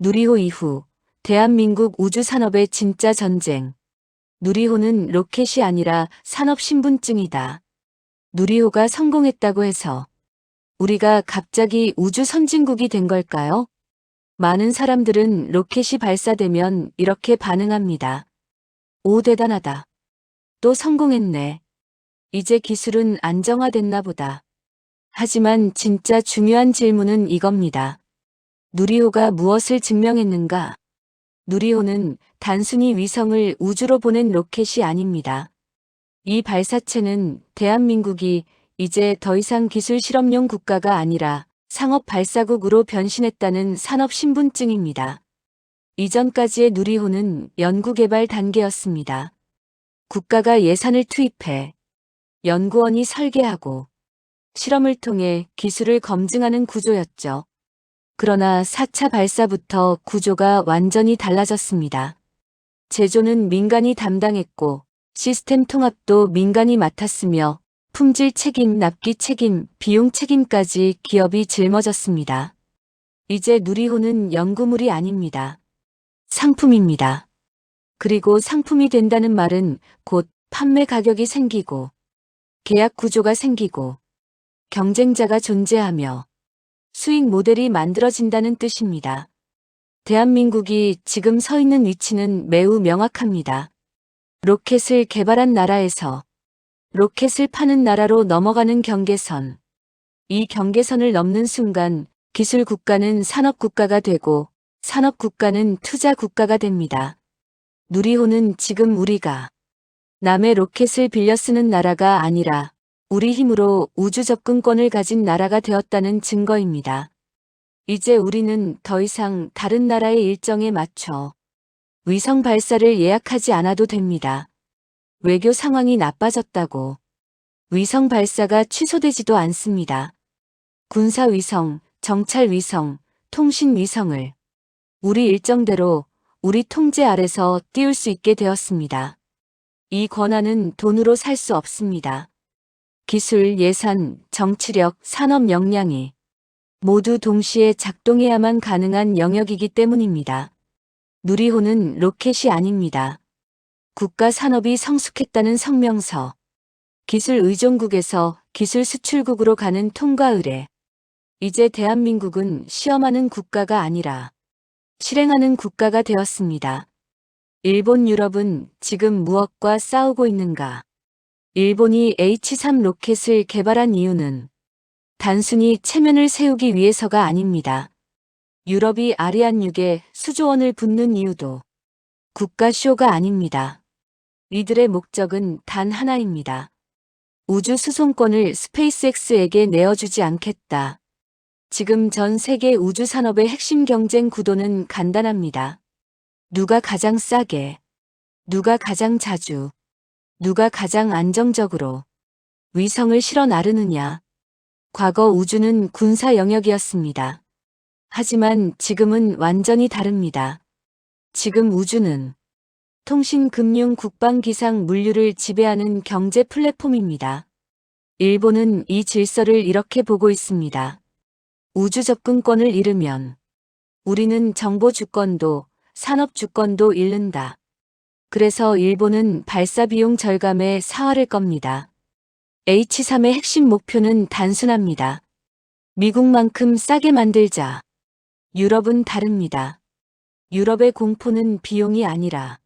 누리호 이후 대한민국 우주산업의 진짜 전쟁. 누리호는 로켓이 아니라 산업신분증이다. 누리호가 성공했다고 해서 우리가 갑자기 우주 선진국이 된 걸까요? 많은 사람들은 로켓이 발사되면 이렇게 반응합니다. 오, 대단하다. 또 성공했네. 이제 기술은 안정화됐나 보다. 하지만 진짜 중요한 질문은 이겁니다. 누리호가 무엇을 증명했는가? 누리호는 단순히 위성을 우주로 보낸 로켓이 아닙니다. 이 발사체는 대한민국이 이제 더 이상 기술 실험용 국가가 아니라 상업 발사국으로 변신했다는 산업 신분증입니다. 이전까지의 누리호는 연구개발 단계였습니다. 국가가 예산을 투입해 연구원이 설계하고 실험을 통해 기술을 검증하는 구조였죠. 그러나 4차 발사부터 구조가 완전히 달라졌습니다. 제조는 민간이 담당했고 시스템 통합도 민간이 맡았으며 품질 책임, 납기 책임, 비용 책임까지 기업이 짊어졌습니다. 이제 누리호는 연구물이 아닙니다. 상품입니다. 그리고 상품이 된다는 말은 곧 판매 가격이 생기고 계약 구조가 생기고 경쟁자가 존재하며 수익 모델이 만들어진다는 뜻입니다. 대한민국이 지금 서 있는 위치는 매우 명확합니다. 로켓을 개발한 나라에서 로켓을 파는 나라로 넘어가는 경계선. 이 경계선을 넘는 순간 기술 국가는 산업 국가가 되고 산업 국가는 투자 국가가 됩니다. 누리호는 지금 우리가 남의 로켓을 빌려 쓰는 나라가 아니라 우리 힘으로 우주 접근권을 가진 나라가 되었다는 증거입니다. 이제 우리는 더 이상 다른 나라의 일정에 맞춰 위성 발사를 예약하지 않아도 됩니다. 외교 상황이 나빠졌다고 위성 발사가 취소되지도 않습니다. 군사 위성, 정찰 위성, 통신 위성을 우리 일정대로 우리 통제 아래서 띄울 수 있게 되었습니다. 이 권한은 돈으로 살 수 없습니다. 기술, 예산, 정치력, 산업 역량이 모두 동시에 작동해야만 가능한 영역이기 때문입니다. 누리호는 로켓이 아닙니다. 국가 산업이 성숙했다는 성명서. 기술 의존국에서 기술 수출국으로 가는 통과 의례. 이제 대한민국은 시험하는 국가가 아니라 실행하는 국가가 되었습니다. 일본, 유럽은 지금 무엇과 싸우고 있는가? 일본이 H3 로켓을 개발한 이유는 단순히 체면을 세우기 위해서가 아닙니다. 유럽이 아리안 6에 수조원을 붓는 이유도 국가쇼가 아닙니다. 이들의 목적은 단 하나입니다. 우주 수송권을 스페이스X에게 내어주지 않겠다. 지금 전 세계 우주 산업의 핵심 경쟁 구도는 간단합니다. 누가 가장 싸게, 누가 가장 자주, 누가 가장 안정적으로 위성을 실어 나르느냐. 과거 우주는 군사 영역이었습니다. 하지만 지금은 완전히 다릅니다. 지금 우주는 통신, 금융, 국방, 기상, 물류를 지배하는 경제 플랫폼입니다. 일본은 이 질서를 이렇게 보고 있습니다. 우주 접근권을 잃으면 우리는 정보 주권도 산업 주권도 잃는다. 그래서 일본은 발사 비용 절감에 사활을 겁니다. H3의 핵심 목표는 단순합니다. 미국만큼 싸게 만들자. 유럽은 다릅니다. 유럽의 공포는 비용이 아니라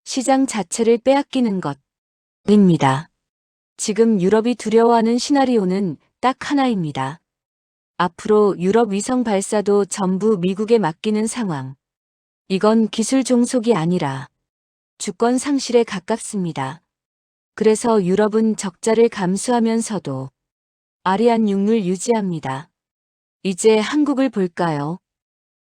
시장 자체를 빼앗기는 것입니다. 지금 유럽이 두려워하는 시나리오는 딱 하나입니다. 앞으로 유럽 위성 발사도 전부 미국에 맡기는 상황. 이건 기술 종속이 아니라 주권 상실에 가깝습니다. 그래서 유럽은 적자를 감수하면서도 아리안 6을 유지합니다. 이제 한국을 볼까요?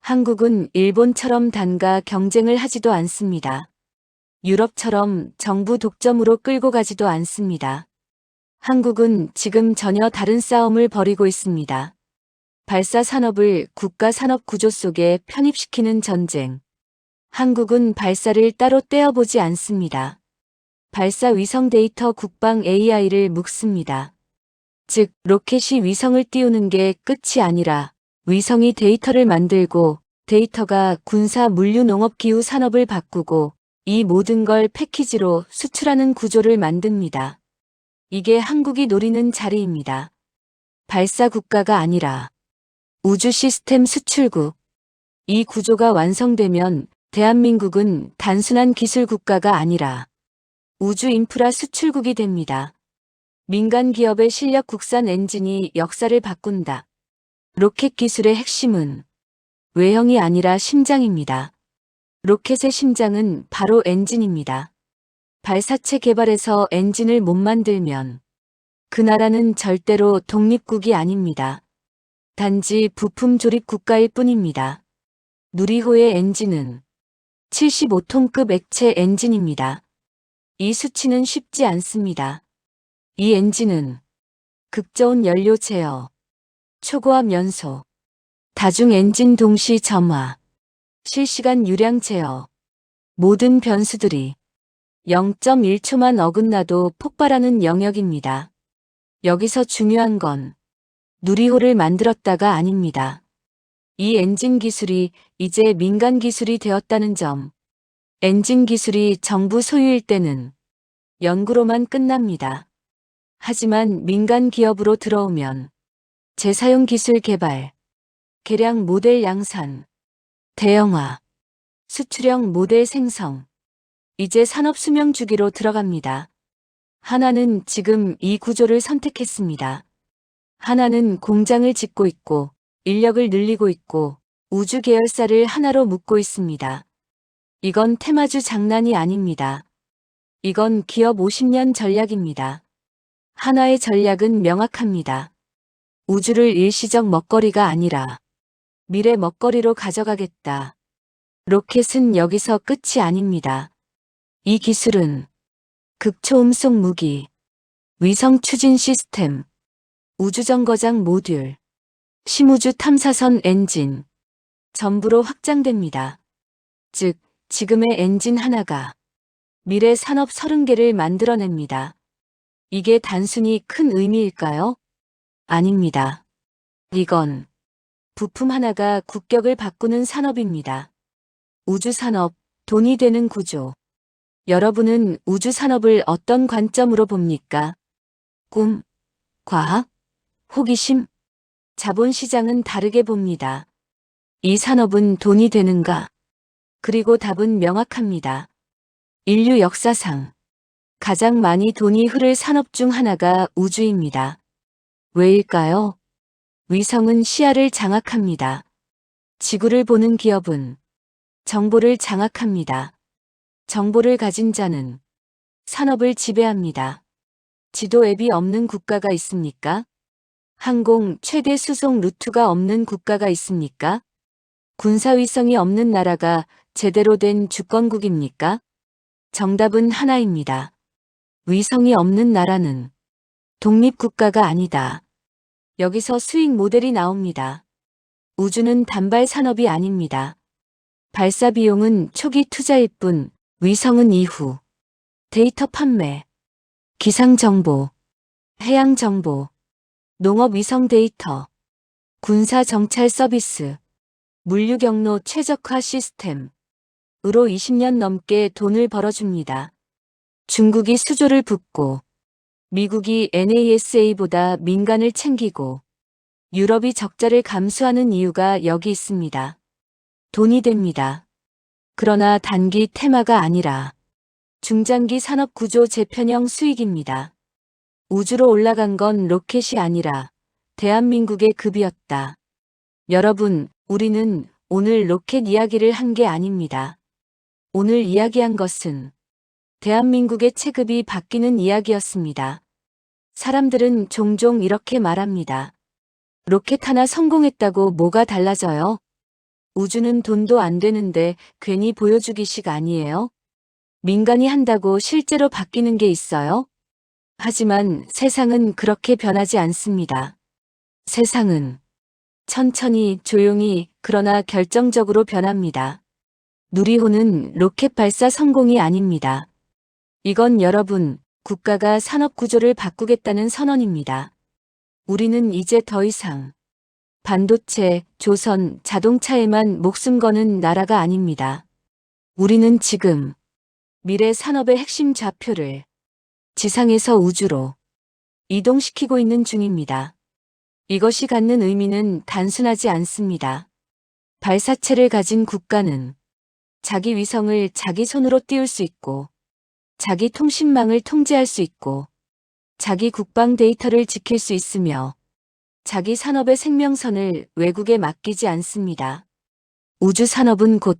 한국은 일본처럼 단가 경쟁을 하지도 않습니다. 유럽처럼 정부 독점으로 끌고 가지도 않습니다. 한국은 지금 전혀 다른 싸움을 벌이고 있습니다. 발사 산업을 국가 산업 구조 속에 편입시키는 전쟁. 한국은 발사를 따로 떼어보지 않습니다. 발사 위성 데이터 국방 AI를 묶습니다. 즉, 로켓이 위성을 띄우는 게 끝이 아니라 위성이 데이터를 만들고 데이터가 군사 물류 농업 기후 산업을 바꾸고 이 모든 걸 패키지로 수출하는 구조를 만듭니다. 이게 한국이 노리는 자리입니다. 발사 국가가 아니라 우주 시스템 수출국. 이 구조가 완성되면 대한민국은 단순한 기술 국가가 아니라 우주 인프라 수출국이 됩니다. 민간 기업의 실력 국산 엔진이 역사를 바꾼다. 로켓 기술의 핵심은 외형이 아니라 심장입니다. 로켓의 심장은 바로 엔진입니다. 발사체 개발에서 엔진을 못 만들면 그 나라는 절대로 독립국이 아닙니다. 단지 부품 조립 국가일 뿐입니다. 누리호의 엔진은 75톤급 액체 엔진입니다. 이 수치는 쉽지 않습니다. 이 엔진은 극저온 연료 제어, 초고압 연소, 다중 엔진 동시 점화, 실시간 유량 제어, 모든 변수들이 0.1초만 어긋나도 폭발하는 영역입니다. 여기서 중요한 건 누리호를 만들었다가 아닙니다. 이 엔진 기술이 이제 민간 기술이 되었다는 점. 엔진 기술이 정부 소유일 때는 연구로만 끝납니다. 하지만 민간 기업으로 들어오면 재사용 기술 개발, 개량 모델 양산, 대형화, 수출형 모델 생성, 이제 산업 수명 주기로 들어갑니다. 하나는 지금 이 구조를 선택했습니다. 하나는 공장을 짓고 있고 인력을 늘리고 있고 우주 계열사를 하나로 묶고 있습니다. 이건 테마주 장난이 아닙니다. 이건 기업 50년 전략입니다. 하나의 전략은 명확합니다. 우주를 일시적 먹거리가 아니라 미래 먹거리로 가져가겠다. 로켓은 여기서 끝이 아닙니다. 이 기술은 극초음속 무기, 위성 추진 시스템, 우주정거장 모듈, 심우주 탐사선 엔진, 전부로 확장됩니다. 즉, 지금의 엔진 하나가 미래 산업 30개를 만들어냅니다. 이게 단순히 큰 의미일까요? 아닙니다. 이건 부품 하나가 국격을 바꾸는 산업입니다. 우주산업, 돈이 되는 구조. 여러분은 우주산업을 어떤 관점으로 봅니까? 꿈, 과학, 호기심, 자본시장은 다르게 봅니다. 이 산업은 돈이 되는가? 그리고 답은 명확합니다. 인류 역사상 가장 많이 돈이 흐를 산업 중 하나가 우주입니다. 왜일까요? 위성은 시야를 장악합니다. 지구를 보는 기업은 정보를 장악합니다. 정보를 가진 자는 산업을 지배합니다. 지도 앱이 없는 국가가 있습니까? 항공 최대 수송 루트가 없는 국가가 있습니까? 군사위성이 없는 나라가 제대로 된 주권국입니까? 정답은 하나입니다. 위성이 없는 나라는 독립국가가 아니다. 여기서 수익 모델이 나옵니다. 우주는 단발 산업이 아닙니다. 발사 비용은 초기 투자일 뿐, 위성은 이후. 데이터 판매, 기상 정보, 해양 정보, 농업 위성 데이터, 군사 정찰 서비스, 물류 경로 최적화 시스템으로 20년 넘게 돈을 벌어줍니다. 중국이 수조를 붓고 미국이 NASA보다 민간을 챙기고 유럽이 적자를 감수하는 이유가 여기 있습니다. 돈이 됩니다. 그러나 단기 테마가 아니라 중장기 산업 구조 재편형 수익입니다. 우주로 올라간 건 로켓이 아니라 대한민국의 급이었다. 여러분, 우리는 오늘 로켓 이야기를 한 게 아닙니다. 오늘 이야기한 것은 대한민국의 체급이 바뀌는 이야기였습니다. 사람들은 종종 이렇게 말합니다. 로켓 하나 성공했다고 뭐가 달라져요? 우주는 돈도 안 되는데 괜히 보여주기식 아니에요? 민간이 한다고 실제로 바뀌는 게 있어요? 하지만 세상은 그렇게 변하지 않습니다. 세상은 천천히, 조용히, 그러나 결정적으로 변합니다. 누리호는 로켓 발사 성공이 아닙니다. 이건 여러분, 국가가 산업 구조를 바꾸겠다는 선언입니다. 우리는 이제 더 이상 반도체, 조선, 자동차에만 목숨 거는 나라가 아닙니다. 우리는 지금 미래 산업의 핵심 좌표를 지상에서 우주로 이동시키고 있는 중입니다. 이것이 갖는 의미는 단순하지 않습니다. 발사체를 가진 국가는 자기 위성을 자기 손으로 띄울 수 있고, 자기 통신망을 통제할 수 있고, 자기 국방 데이터를 지킬 수 있으며, 자기 산업의 생명선을 외국에 맡기지 않습니다. 우주 산업은 곧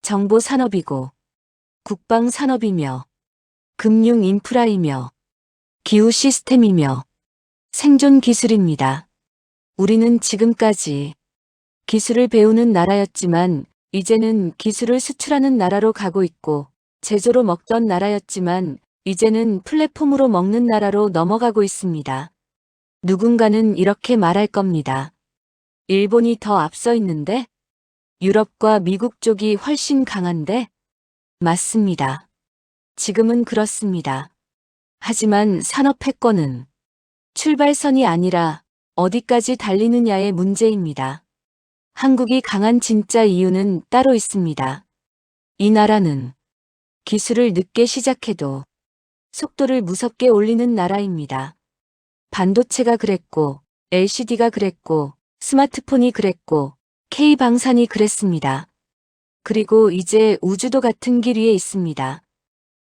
정보 산업이고, 국방 산업이며, 금융 인프라이며, 기후 시스템이며, 생존 기술입니다. 우리는 지금까지 기술을 배우는 나라였지만 이제는 기술을 수출하는 나라로 가고 있고, 제조로 먹던 나라였지만 이제는 플랫폼으로 먹는 나라로 넘어가고 있습니다. 누군가는 이렇게 말할 겁니다. 일본이 더 앞서 있는데? 유럽과 미국 쪽이 훨씬 강한데? 맞습니다. 지금은 그렇습니다. 하지만 산업 패권은 출발선이 아니라 어디까지 달리느냐의 문제입니다. 한국이 강한 진짜 이유는 따로 있습니다. 이 나라는 기술을 늦게 시작해도 속도를 무섭게 올리는 나라입니다. 반도체가 그랬고, LCD가 그랬고, 스마트폰이 그랬고, K방산이 그랬습니다. 그리고 이제 우주도 같은 길 위에 있습니다.